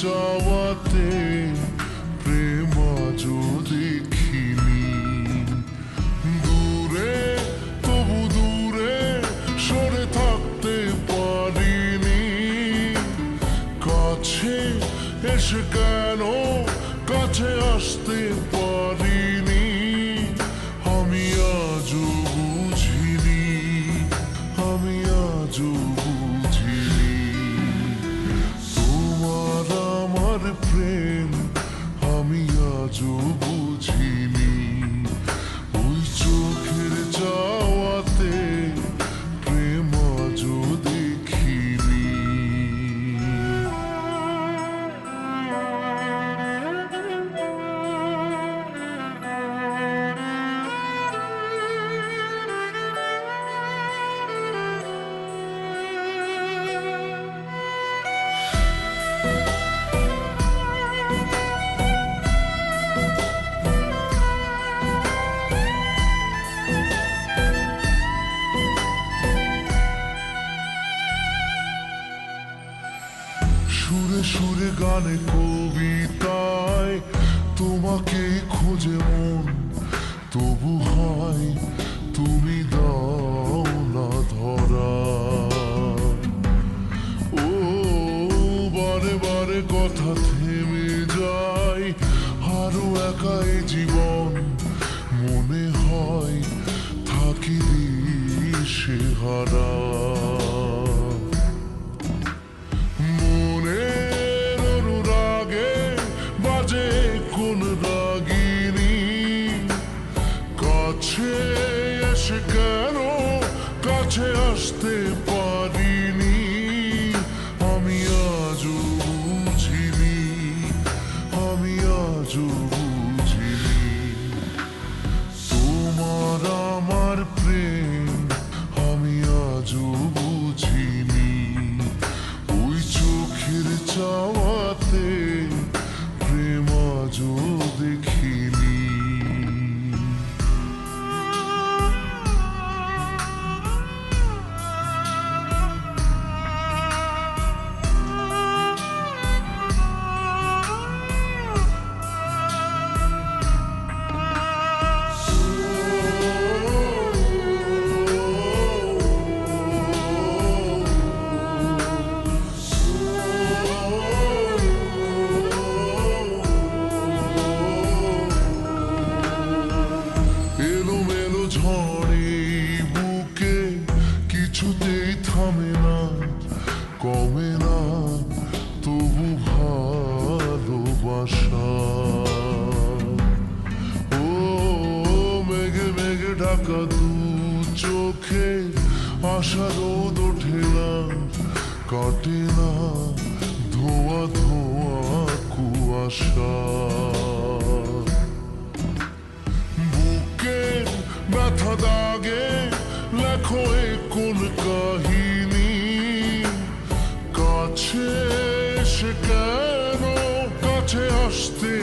চাওয়াতে প্রেম আজও দেখিনি। দূরে তবু দূরে সরে থাকতে পারিনি, কাছে এসে কেন কাছে আসতে পারিনি। আমি আজও বুঝিনি, আমি আজও বুঝিনি তোমার আমার প্রেম আমি আজও বুঝিনি। ওই চোখের চাওয়াতে প্রেম আজও দেখিনি। সুরে সুরে গানে কবিতায় তোমাকে খোঁজে মন, তবু হয় তুমি দাও না ধরা। ও বারে বারে কথা থেমে যায়, আরো একাই জীবন মনে হয় থাকি দিশে হারা। মনের অনুরাগে বাজে কোন রাগিনী, কাছে এসে কেন কাছে আসতে পারিনি। আমি আজও বুঝিনি, আমি আজও বুঝিনি তোমার আমার প্রেম আমি আজও বুঝিনি। ওই চোখের চাওয়াতে প্রেম আজও দেখিনি। এলোমেলো ঝড়ে বুকে কিছুতেই থামে না, কমে না তবু ভালোবাসা। ও মেঘে মেঘে ঢাকা দু চোখে আশা রোদ ওঠে না, কাটে না ধোয়া ধোয়া কুয়াশা। বুকের ব্যথা দাগে লেখো এ কোন কাহিনী, কাছে এসে কেন কাছে আসতে